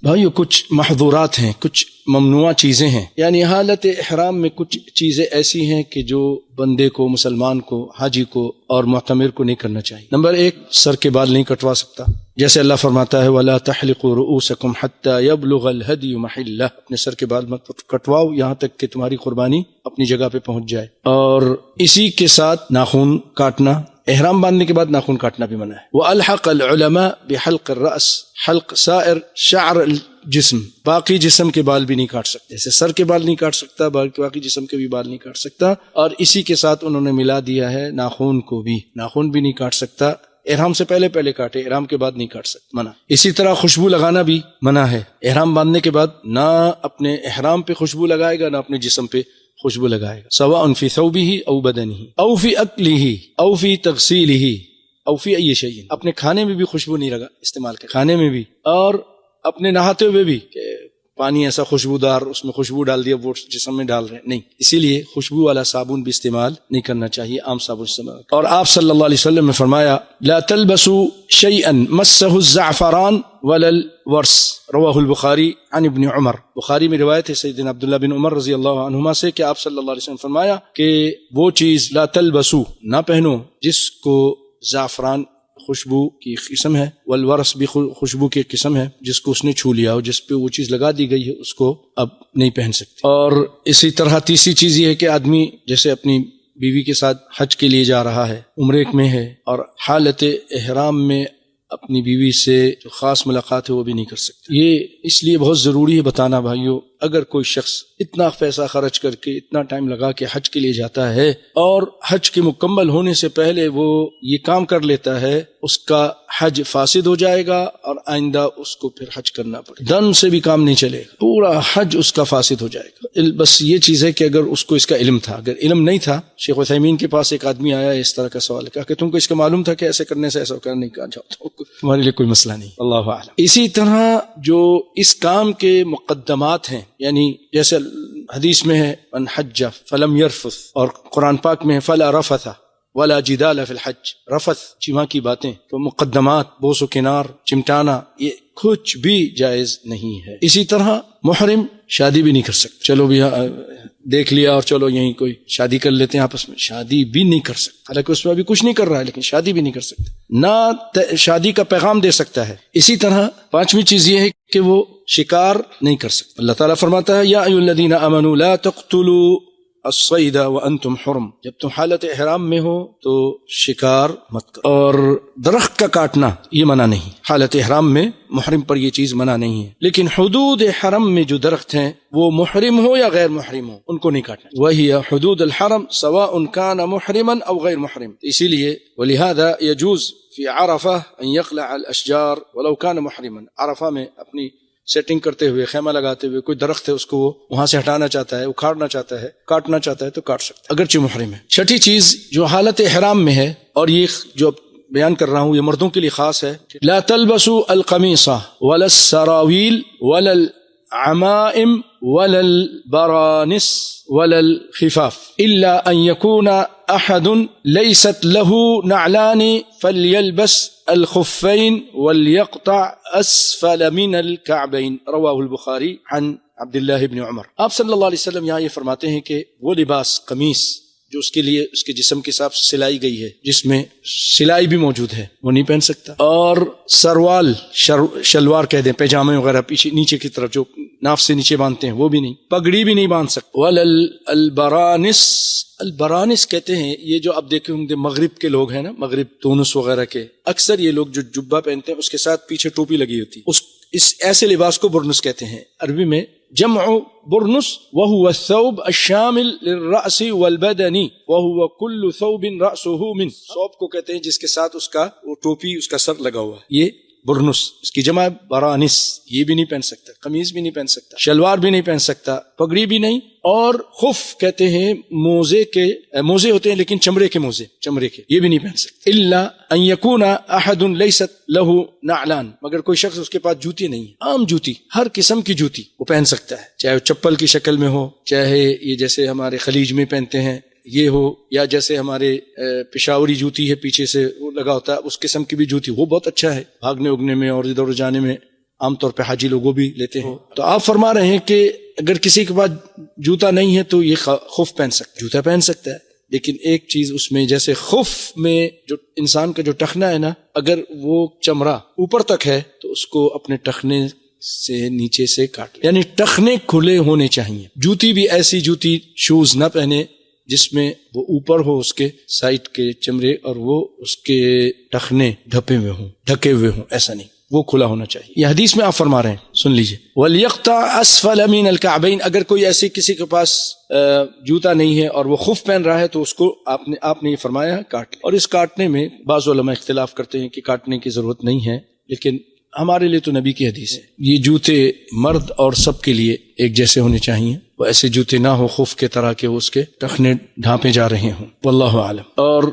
بھائیو کچھ محظورات ہیں، کچھ ممنوع چیزیں ہیں، یعنی حالت احرام میں کچھ چیزیں ایسی ہیں کہ جو بندے کو، مسلمان کو، حاجی کو اور معتمر کو نہیں کرنا چاہیے۔ نمبر 1، سر کے بال نہیں کٹوا سکتا، جیسے اللہ فرماتا ہے وَلَا تَحْلِقُوا رُؤُوسَكُمْ حَتَّى يَبْلُغَ الْهَدْيُ مَحِلَّهُ، اپنے سر کے بال مت کٹواؤ یہاں تک کہ تمہاری قربانی اپنی جگہ پہ پہنچ جائے۔ اور اسی کے ساتھ ناخن کاٹنا، احرام باندھنے کے بعد ناخن کاٹنا بھی منع ہے۔ وَأَلْحَقَ الْعُلَمَاء بِحَلْقِ الرَّأْسِ، حلق سائر شعر الجسم، باقی جسم کے بال بھی نہیں کاٹ سکتے، جیسے سر کے بال نہیں کاٹ سکتا، باقی جسم کے بھی بال نہیں کاٹ سکتا۔ اور اسی کے ساتھ انہوں نے ملا دیا ہے ناخن کو بھی، ناخن بھی نہیں کاٹ سکتا، احرام سے پہلے کاٹے، احرام کے بعد نہیں کاٹ سکتا، منع۔ اسی طرح خوشبو لگانا بھی منع ہے، احرام باندھنے کے بعد نہ اپنے احرام پہ خوشبو لگائے گا نہ اپنے جسم پہ خوشبو لگائے گا، سواء فی ثوبہ او بدنہ او فی اکلہ او فی تغسیلہ او فی ای شیء، اپنے کھانے میں بھی خوشبو نہیں لگا استعمال کر، کھانے میں بھی، اور اپنے نہاتے ہوئے بھی کہ پانی ایسا خوشبودار اس میں خوشبو ڈال دیا وہ جسم میں ڈال رہے ہیں، نہیں، اسی لیے خوشبو والا صابن بھی استعمال نہیں کرنا چاہیے، عام صابن استعمال۔ اور آپ صلی اللہ علیہ وسلم نے فرمایا لا تلبسوا شيئا مسه الزعفران ولا الورس، رواہ البخاری عن ابن عمر، بخاری میں روایت ہے سیدنا عبداللہ بن عمر رضی اللہ عنہما سے کہ آپ صلی اللہ علیہ وسلم نے فرمایا کہ وہ چیز لا تلبسوا، نہ پہنو، جس کو زعفران خوشبو کی قسم ہے، والورس بھی خوشبو کی قسم ہے، جس کو اس نے چھو لیا ہو، جس پہ وہ چیز لگا دی گئی ہے، اس کو اب نہیں پہن سکتے۔ اور اسی طرح تیسری چیز یہ ہے کہ آدمی جیسے اپنی بیوی کے ساتھ حج کے لیے جا رہا ہے، عمرے میں ہے، اور حالت احرام میں اپنی بیوی سے جو خاص ملاقات ہے وہ بھی نہیں کر سکتے۔ یہ اس لیے بہت ضروری ہے بتانا بھائیو، اگر کوئی شخص اتنا پیسہ خرچ کر کے اتنا ٹائم لگا کے حج کے لیے جاتا ہے اور حج کے مکمل ہونے سے پہلے وہ یہ کام کر لیتا ہے، اس کا حج فاسد ہو جائے گا اور آئندہ اس کو پھر حج کرنا پڑے گا، دم سے بھی کام نہیں چلے گا، پورا حج اس کا فاسد ہو جائے گا۔ بس یہ چیز ہے کہ اگر اس کو اس کا علم تھا، اگر علم نہیں تھا، شیخ عثیمین کے پاس ایک آدمی آیا اس طرح کا سوال، کہا کہ تم کو اس کا معلوم تھا کہ ایسے کرنے سے ایسا کرنا، نہیں، کہا جاؤ تمہارے لیے کوئی مسئلہ نہیں، اللہ اعلم۔ اسی طرح جو اس کام کے مقدمات ہیں، یعنی جیسے حدیث میں ہے من حج فلم یرفث، اور قرآن پاک میں ہے فلا رفث ولا جدال فی الحج، رفث جمع کی باتیں، تو مقدمات، بوس و کنار، چمٹانا، یہ کچھ بھی جائز نہیں ہے۔ اسی طرح محرم شادی بھی نہیں کر سکتا، چلو بھی دیکھ لیا اور چلو یہیں کوئی شادی کر لیتے ہیں آپس میں، شادی بھی نہیں کر سکتا، حالانکہ اس میں ابھی کچھ نہیں کر رہا ہے، لیکن شادی بھی نہیں کر سکتا، نہ شادی کا پیغام دے سکتا ہے۔ اسی طرح پانچویں چیز یہ ہے کہ وہ شکار نہیں کر سکتا۔ اللہ تعالیٰ فرماتا ہے یا ایھا الذین آمنوا لا تقتلوا الصید وانتم حرم، جب تم حالت احرام میں ہو تو شکار مت کرو۔ اور درخت کا کاٹنا یہ منع نہیں، حالت احرام میں محرم پر یہ چیز منع نہیں ہے، لیکن حدود حرم میں جو درخت ہیں وہ محرم ہو یا غیر محرم ہو ان کو نہیں کاٹنا، وہی حدود الحرم سواء کان محرما او غیر محرم، اسی لیے ولہذا یجوز فی عرفہ ان یقلع الاشجار ولو کان محرما، عرفہ میں اپنی سیٹنگ کرتے ہوئے، خیمہ لگاتے ہوئے کوئی درخت ہے اس کو وہ وہاں سے ہٹانا چاہتا ہے، اکھاڑنا چاہتا ہے، کاٹنا چاہتا ہے تو کاٹ سکتا ہے اگرچہ محرم ہے۔ چھٹی چیز جو حالت احرام میں ہے، اور یہ جو بیان کر رہا ہوں یہ مردوں کے لیے خاص ہے، لا تلبسوا القمیص ولا السراویل ولا العمائم ولا البرانس ولا الخفاف الا ان يكون احد ليست له نعلان فليلبس الخفين وليقطع اسفل من الكعبين، رواہ البخاری عن عبداللہ بن عمر۔ آپ صلی اللہ علیہ وسلم یہاں یہ فرماتے ہیں کہ وہ لباس، قمیص جو اس کے لیے اس کے جسم کے حساب سے سلائی گئی ہے، جس میں سلائی بھی موجود ہے، وہ نہیں پہن سکتا، اور سروال، شلوار کہہ دیں، پیجامے وغیرہ پیچھے نیچے کی طرف جو ناف سے نیچے باندھتے ہیں وہ بھی نہیں، پگڑی بھی نہیں باندھ سکتا، البرانس، البرانس کہتے ہیں یہ جو آپ دیکھیں ہوں گے مغرب کے لوگ ہیں نا، مغرب تونس وغیرہ کے، اکثر یہ لوگ جو جبہ پہنتے ہیں اس کے ساتھ پیچھے ٹوپی لگی ہوتی ہے، اس ایسے لباس کو برنس کہتے ہیں، عربی میں جمع برنس وهو الثوب الشامل للرأس والبدن وهو كل ثوب رأسه من، ثوب کو کہتے ہیں جس کے ساتھ اس کا وہ ٹوپی اس کا سر لگا ہوا ہے، یہ برنس، اس کی جمع برانس، یہ بھی نہیں پہن سکتا، قمیض بھی نہیں پہن سکتا، شلوار بھی نہیں پہن سکتا، پگڑی بھی نہیں، اور خف کہتے ہیں موزے کے، موزے ہوتے ہیں لیکن چمڑے کے موزے، چمڑے کے، یہ بھی نہیں پہن سکتا، الا ان یکون احد لیست له نعلان، مگر کوئی شخص اس کے پاس جوتی نہیں ہے، عام جوتی، ہر قسم کی جوتی وہ پہن سکتا ہے، چاہے وہ چپل کی شکل میں ہو، چاہے یہ جیسے ہمارے خلیج میں پہنتے ہیں یہ ہو، یا جیسے ہمارے پشاوری جوتی ہے پیچھے سے وہ لگا ہوتا ہے اس قسم کی بھی جوتی، وہ بہت اچھا ہے بھاگنے اگنے میں اور ادھر جانے میں عام طور پہ حاجی لوگوں بھی لیتے ہیں. تو آپ فرما رہے ہیں کہ اگر کسی کے پاس جوتا نہیں ہے تو یہ خف پہن سکتا ہے، جوتا پہن سکتا ہے، لیکن ایک چیز اس میں، جیسے خف میں جو انسان کا جو ٹخنا ہے نا، اگر وہ چمڑا اوپر تک ہے تو اس کو اپنے ٹخنے سے نیچے سے کاٹ، یعنی ٹخنے کھلے ہونے چاہیے. جوتی بھی ایسی جوتی شوز نہ پہنے جس میں وہ اوپر ہو اس کے سائڈ کے چمڑے اور وہ اس کے ٹخنے ڈھکے ہوئے ہوں، ایسا نہیں، وہ کھلا ہونا چاہیے. یہ حدیث میں آپ فرما رہے ہیں، سن لیجئے. وَلْيَقْطَعْ أَسْفَلَ مِنَ الْكَعْبَيْنِ، اگر کوئی ایسی کسی کے پاس جوتا نہیں ہے اور وہ خف پہن رہا ہے تو اس کو آپ نے یہ فرمایا کاٹ. اور اس کاٹنے میں بعض علماء اختلاف کرتے ہیں کہ کاٹنے کی ضرورت نہیں ہے، لیکن ہمارے لیے تو نبی کی حدیث ہے. یہ جوتے مرد اور سب کے لیے ایک جیسے ہونے چاہیے، وہ ایسے جوتے نہ ہو خف کے طرح کے اس کے ٹخنے ڈھانپے جا رہے ہوں. واللہ اعلم. اور